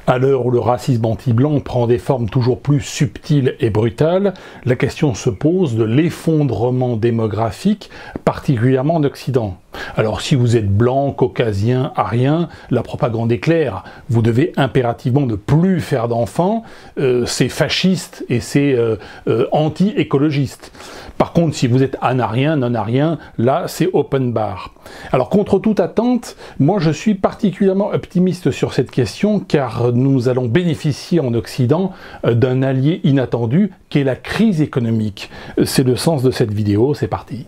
À l'heure où le racisme anti-blanc prend des formes toujours plus subtiles et brutales, la question se pose de l'effondrement démographique, particulièrement en Occident. Alors si vous êtes blanc, caucasien, arien, la propagande est claire. Vous devez impérativement ne plus faire d'enfants, c'est fasciste et c'est anti-écologiste. Par contre, si vous êtes anarien, non-arien, là c'est open bar. Alors contre toute attente, moi je suis particulièrement optimiste sur cette question car nous allons bénéficier en Occident d'un allié inattendu qu'est la crise économique. C'est le sens de cette vidéo, c'est parti.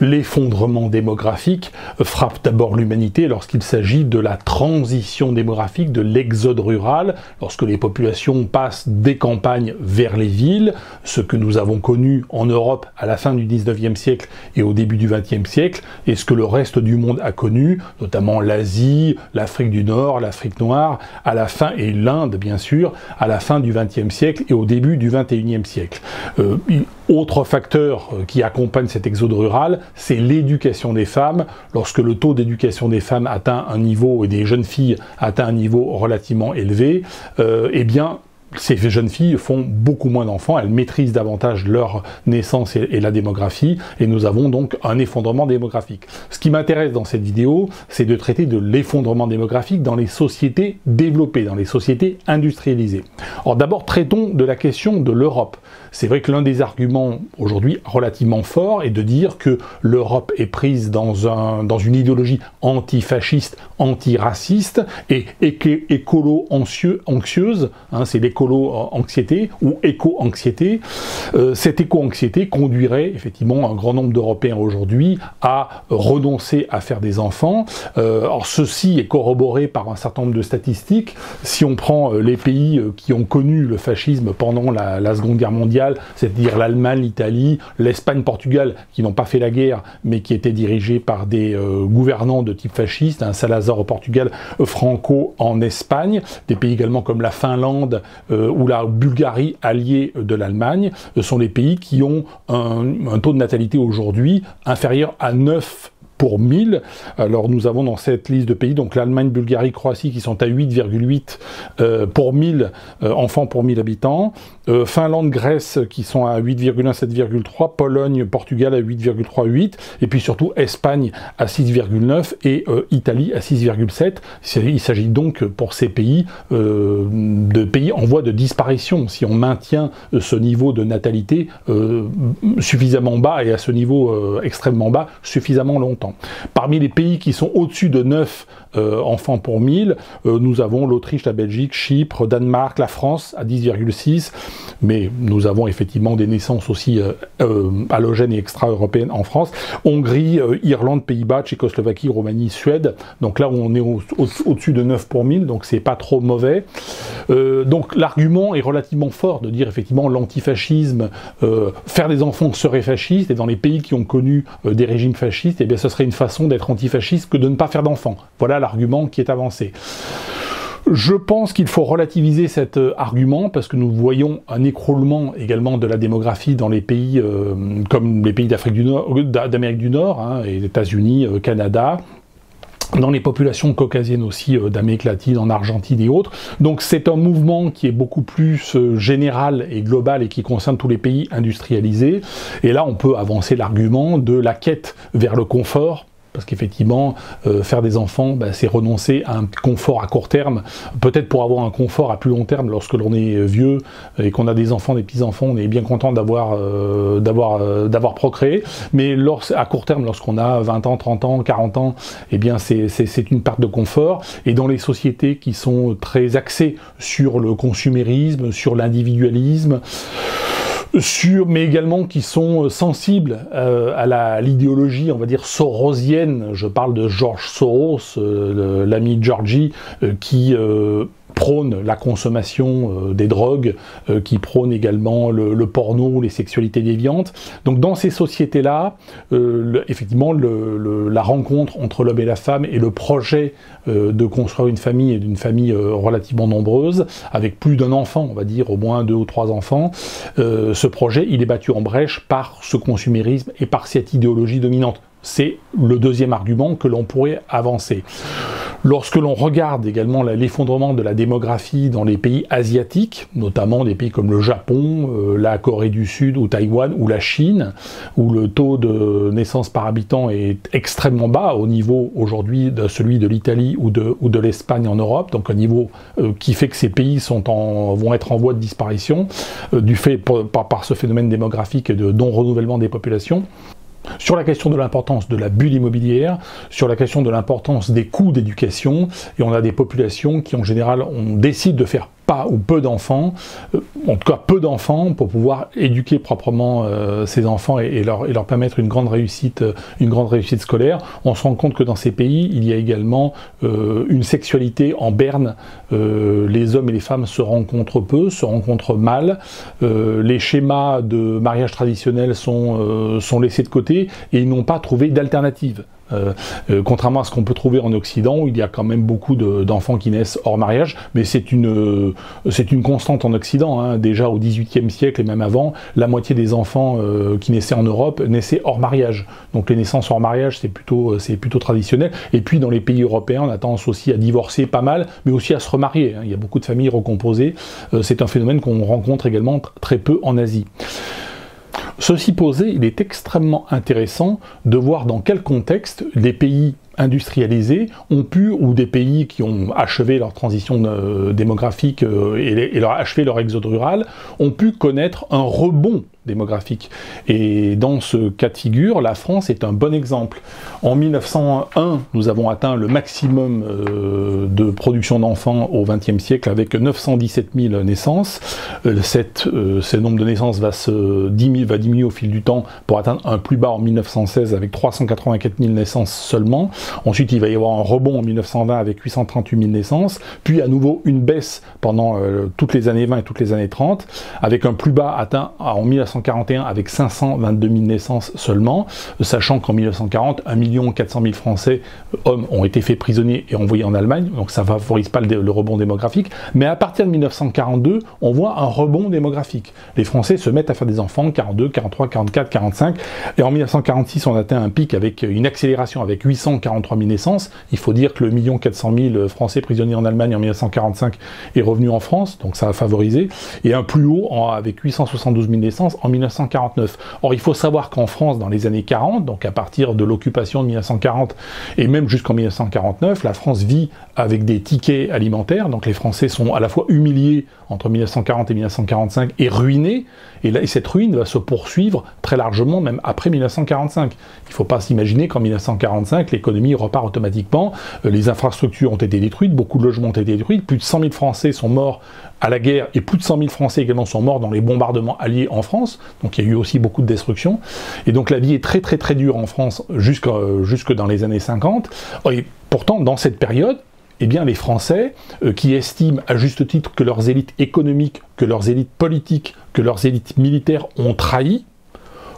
L'effondrement démographique frappe d'abord l'humanité lorsqu'il s'agit de la transition démographique, de l'exode rural, lorsque les populations passent des campagnes vers les villes, ce que nous avons connu en Europe à la fin du 19e siècle et au début du 20e siècle, et ce que le reste du monde a connu, notamment l'Asie, l'Afrique du Nord, l'Afrique noire, à la fin, et l'Inde bien sûr, à la fin du 20e siècle et au début du 21e siècle. Autre facteur qui accompagne cet exode rural, c'est l'éducation des femmes. Lorsque le taux d'éducation des femmes atteint un niveau, et des jeunes filles atteint un niveau relativement élevé, eh bien, ces jeunes filles font beaucoup moins d'enfants, elles maîtrisent davantage leur naissance et la démographie, et nous avons donc un effondrement démographique. Ce qui m'intéresse dans cette vidéo, c'est de traiter de l'effondrement démographique dans les sociétés développées, dans les sociétés industrialisées. Alors d'abord, traitons de la question de l'Europe. C'est vrai que l'un des arguments aujourd'hui relativement forts est de dire que l'Europe est prise dans une idéologie antifasciste, antiraciste et écolo-anxieuse, hein, c'est l'écolo-anxiété ou éco-anxiété. Cette éco-anxiété conduirait effectivement un grand nombre d'Européens aujourd'hui à renoncer à faire des enfants. Alors ceci est corroboré par un certain nombre de statistiques. Si on prend les pays qui ont connu le fascisme pendant la Seconde Guerre mondiale, c'est-à-dire l'Allemagne, l'Italie, l'Espagne, Portugal, qui n'ont pas fait la guerre, mais qui étaient dirigés par des gouvernants de type fasciste, hein, Salazar au Portugal, Franco en Espagne, des pays également comme la Finlande ou la Bulgarie, alliés de l'Allemagne, sont les pays qui ont un taux de natalité aujourd'hui inférieur à 9 pour 1000. Alors nous avons dans cette liste de pays, donc l'Allemagne, Bulgarie, Croatie, qui sont à 8,8 pour 1000 enfants pour 1000 habitants. Finlande, Grèce, qui sont à 8,1, 7,3. Pologne, Portugal à 8,38. Et puis surtout Espagne à 6,9 et Italie à 6,7. Il s'agit donc pour ces pays de pays en voie de disparition. Si on maintient ce niveau de natalité suffisamment bas et à ce niveau extrêmement bas suffisamment longtemps. Parmi les pays qui sont au-dessus de 9 enfants pour 1000, nous avons l'Autriche, la Belgique, Chypre, Danemark, la France à 10,6, mais nous avons effectivement des naissances aussi halogènes et extra-européennes en France, Hongrie, Irlande, Pays-Bas, Tchécoslovaquie, Roumanie, Suède, donc là où on est au-dessus de 9 pour 1000, donc c'est pas trop mauvais. Donc l'argument est relativement fort de dire effectivement l'antifascisme, faire des enfants serait fasciste, et dans les pays qui ont connu des régimes fascistes, eh bien ce serait une façon d'être antifasciste que de ne pas faire d'enfants. Voilà l'argument qui est avancé. Je pense qu'il faut relativiser cet argument parce que nous voyons un écroulement également de la démographie dans les pays comme les pays d'Amérique du Nord, hein, et les États-Unis, Canada, dans les populations caucasiennes aussi d'Amérique latine, en Argentine et autres. Donc c'est un mouvement qui est beaucoup plus général et global et qui concerne tous les pays industrialisés. Et là on peut avancer l'argument de la quête vers le confort, parce qu'effectivement, faire des enfants, c'est renoncer à un confort à court terme. Peut-être pour avoir un confort à plus long terme, lorsque l'on est vieux et qu'on a des enfants, des petits-enfants, on est bien content d'avoir procréé. Mais à court terme, lorsqu'on a 20 ans, 30 ans, 40 ans, eh bien c'est une perte de confort. Et dans les sociétés qui sont très axées sur le consumérisme, sur l'individualisme, mais également qui sont sensibles à l'idéologie, on va dire, sorosienne. Je parle de George Soros, l'ami Georgie, qui prônent la consommation des drogues, qui prônent également le porno, les sexualités déviantes. Donc dans ces sociétés-là, effectivement, la rencontre entre l'homme et la femme et le projet de construire une famille, et d'une famille relativement nombreuse, avec plus d'un enfant, on va dire au moins 2 ou 3 enfants, ce projet, il est battu en brèche par ce consumérisme et par cette idéologie dominante. C'est le deuxième argument que l'on pourrait avancer. Lorsque l'on regarde également l'effondrement de la démographie dans les pays asiatiques, notamment des pays comme le Japon, la Corée du Sud ou Taïwan ou la Chine, où le taux de naissance par habitant est extrêmement bas au niveau aujourd'hui de celui de l'Italie ou de l'Espagne en Europe, donc un niveau qui fait que ces pays vont être en voie de disparition par ce phénomène démographique et de non-renouvellement des populations. Sur la question de l'importance de la bulle immobilière, sur la question de l'importance des coûts d'éducation, et on a des populations qui en général décident de faire pas ou peu d'enfants, en tout cas peu d'enfants, pour pouvoir éduquer proprement ces enfants et leur permettre une grande réussite scolaire. On se rend compte que dans ces pays, il y a également une sexualité en berne. Les hommes et les femmes se rencontrent peu, se rencontrent mal. Les schémas de mariage traditionnels sont laissés de côté et ils n'ont pas trouvé d'alternative. Contrairement à ce qu'on peut trouver en Occident, où il y a quand même beaucoup d'enfants qui naissent hors mariage, mais c'est une constante en Occident, hein. Déjà au XVIIIe siècle et même avant, la moitié des enfants qui naissaient en Europe naissaient hors mariage. Donc les naissances hors mariage, c'est plutôt traditionnel. Et puis dans les pays européens, on a tendance aussi à divorcer pas mal, mais aussi à se remarier, hein. Il y a beaucoup de familles recomposées. C'est un phénomène qu'on rencontre également très peu en Asie. Ceci posé, il est extrêmement intéressant de voir dans quel contexte des pays industrialisés ont pu, ou des pays qui ont achevé leur transition démographique et achevé leur exode rural, ont pu connaître un rebond démographique. Et dans ce cas de figure, la France est un bon exemple. En 1901, nous avons atteint le maximum de production d'enfants au XXe siècle avec 917 000 naissances. Ce nombre de naissances va diminuer au fil du temps pour atteindre un plus bas en 1916 avec 384 000 naissances seulement. Ensuite, il va y avoir un rebond en 1920 avec 838 000 naissances, puis à nouveau une baisse pendant toutes les années 20 et toutes les années 30, avec un plus bas atteint en 1941 avec 522 000 naissances seulement, sachant qu'en 1940, 1 400 000 Français, hommes, ont été faits prisonniers et envoyés en Allemagne, donc ça ne favorise pas le rebond démographique, mais à partir de 1942, on voit un rebond démographique. Les Français se mettent à faire des enfants, 42, 43, 44, 45, et en 1946, on atteint un pic avec une accélération avec 843 000 naissances. Il faut dire que le 1 400 000 Français prisonniers en Allemagne en 1945 est revenu en France, donc ça a favorisé, et un plus haut avec 872 000 naissances en 1949. Or, il faut savoir qu'en France, dans les années 40, donc à partir de l'occupation de 1940 et même jusqu'en 1949, la France vit avec des tickets alimentaires, donc les Français sont à la fois humiliés entre 1940 et 1945 et ruinés, et cette ruine va se poursuivre très largement même après 1945. Il ne faut pas s'imaginer qu'en 1945, l'économie repart automatiquement, les infrastructures ont été détruites, beaucoup de logements ont été détruits, plus de 100 000 Français sont morts à la guerre, et plus de 100 000 Français également sont morts dans les bombardements alliés en France, donc il y a eu aussi beaucoup de destruction, et donc la vie est très très très dure en France jusque dans les années 50, et pourtant dans cette période, eh bien les Français, qui estiment à juste titre que leurs élites économiques, que leurs élites politiques, que leurs élites militaires ont trahi,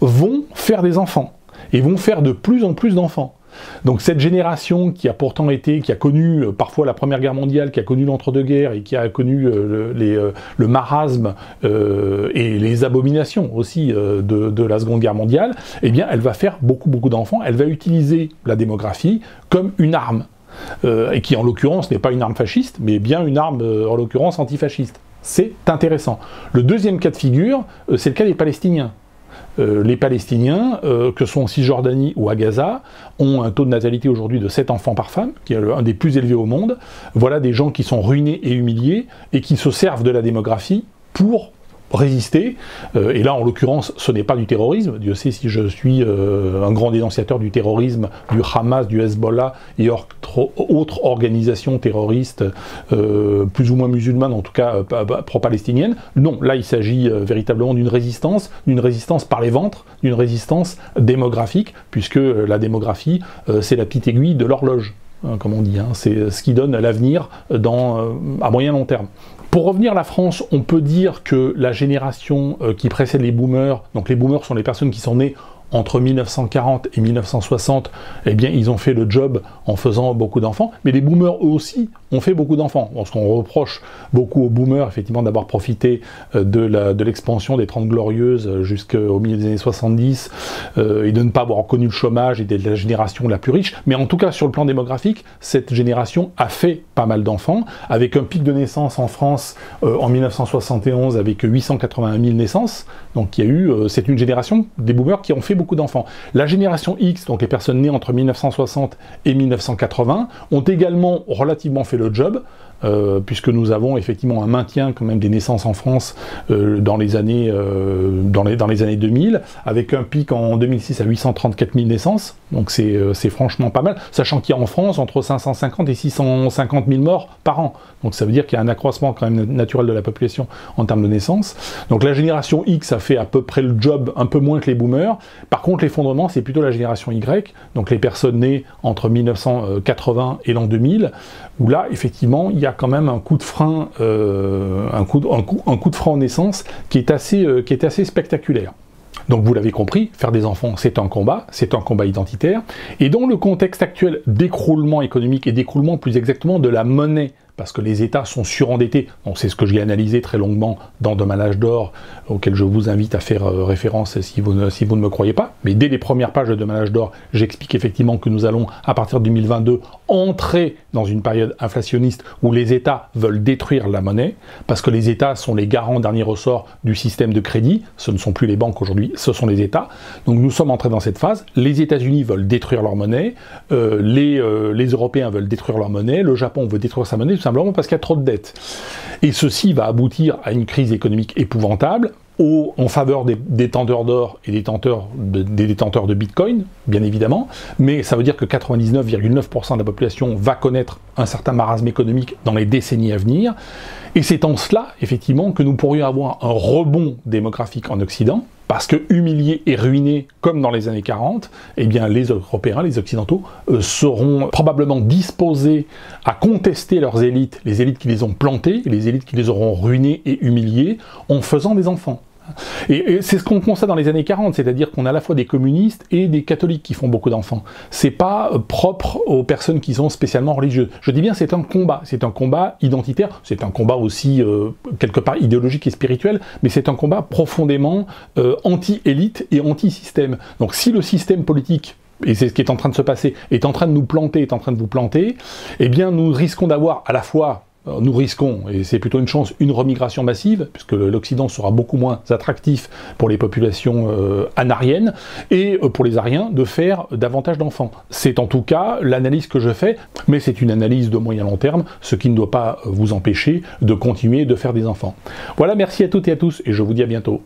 vont faire des enfants, et vont faire de plus en plus d'enfants. Donc cette génération qui a connu parfois la Première Guerre mondiale, qui a connu l'entre-deux-guerres et qui a connu le marasme et les abominations aussi de la Seconde Guerre mondiale, eh bien elle va faire beaucoup d'enfants, elle va utiliser la démographie comme une arme, et qui en l'occurrence n'est pas une arme fasciste, mais bien une arme en l'occurrence antifasciste. C'est intéressant. Le deuxième cas de figure, c'est le cas des Palestiniens. Les Palestiniens, que sont en Cisjordanie ou à Gaza, ont un taux de natalité aujourd'hui de 7 enfants par femme, qui est un des plus élevés au monde. Voilà des gens qui sont ruinés et humiliés, et qui se servent de la démographie pour résister, et là en l'occurrence ce n'est pas du terrorisme, Dieu sait si je suis un grand dénonciateur du terrorisme, du Hamas, du Hezbollah et autres organisations terroristes plus ou moins musulmanes, en tout cas pro-palestiniennes. Non, là il s'agit véritablement d'une résistance par les ventres, d'une résistance démographique, puisque la démographie c'est la petite aiguille de l'horloge. comme on dit, hein. C'est ce qui donne l'avenir à moyen long terme. Pour revenir à la France, on peut dire que la génération qui précède les boomers, donc les boomers sont les personnes qui sont nées entre 1940 et 1960, eh bien, ils ont fait le job en faisant beaucoup d'enfants. Mais les boomers, eux aussi, ont fait beaucoup d'enfants. Parce qu'on reproche beaucoup aux boomers, effectivement, d'avoir profité de l'expansion des 30 Glorieuses jusqu'au milieu des années 70, et de ne pas avoir connu le chômage et d'être la génération la plus riche. Mais en tout cas, sur le plan démographique, cette génération a fait pas mal d'enfants, avec un pic de naissance en France en 1971 avec 881 000 naissances. Donc, il y a eu, c'est une génération des boomers qui ont fait beaucoup d'enfants. La génération X, donc les personnes nées entre 1960 et 1980, ont également relativement fait le job, puisque nous avons effectivement un maintien quand même des naissances en France dans les années 2000, avec un pic en 2006 à 834 000 naissances, donc c'est franchement pas mal, sachant qu'il y a en France entre 550 et 650 000 morts par an, donc ça veut dire qu'il y a un accroissement quand même naturel de la population en termes de naissance. Donc la génération X a fait à peu près le job, un peu moins que les boomers. Par contre, l'effondrement, c'est plutôt la génération Y, donc les personnes nées entre 1980 et l'an 2000, où là, effectivement, il y a quand même un coup de frein, un coup de frein en naissance qui est assez spectaculaire. Donc vous l'avez compris, faire des enfants, c'est un combat identitaire, et dans le contexte actuel d'écroulement économique et d'écroulement plus exactement de la monnaie, parce que les États sont surendettés. Donc c'est ce que j'ai analysé très longuement dans Demain l'âge d'or, auquel je vous invite à faire référence si vous ne me croyez pas. Mais dès les premières pages de Demain l'âge d'or, j'explique effectivement que nous allons, à partir de 2022, entrer dans une période inflationniste où les États veulent détruire la monnaie, parce que les États sont les garants dernier ressort du système de crédit. Ce ne sont plus les banques aujourd'hui, ce sont les États. Donc nous sommes entrés dans cette phase. Les États-Unis veulent détruire leur monnaie, les Européens veulent détruire leur monnaie, le Japon veut détruire sa monnaie, tout simplement parce qu'il y a trop de dettes. Et ceci va aboutir à une crise économique épouvantable, en faveur des détenteurs d'or et des détenteurs de Bitcoin, bien évidemment, mais ça veut dire que 99,9% de la population va connaître un certain marasme économique dans les décennies à venir, et c'est en cela, effectivement, que nous pourrions avoir un rebond démographique en Occident, parce que humiliés et ruinés, comme dans les années 40, eh bien les Européens, les Occidentaux, seront probablement disposés à contester leurs élites, les élites qui les ont plantés, les élites qui les auront ruinés et humiliés, en faisant des enfants. Et c'est ce qu'on constate dans les années 40, c'est-à-dire qu'on a à la fois des communistes et des catholiques qui font beaucoup d'enfants. C'est pas propre aux personnes qui sont spécialement religieuses. Je dis bien c'est un combat identitaire, c'est un combat aussi quelque part idéologique et spirituel, mais c'est un combat profondément anti-élite et anti-système. Donc si le système politique, et c'est ce qui est en train de se passer, est en train de nous planter, est en train de vous planter, eh bien nous risquons d'avoir à la fois nous risquons, et c'est plutôt une chance, une remigration massive, puisque l'Occident sera beaucoup moins attractif pour les populations anariennes, et pour les Ariens, de faire davantage d'enfants. C'est en tout cas l'analyse que je fais, mais c'est une analyse de moyen long terme, ce qui ne doit pas vous empêcher de continuer de faire des enfants. Voilà, merci à toutes et à tous, et je vous dis à bientôt.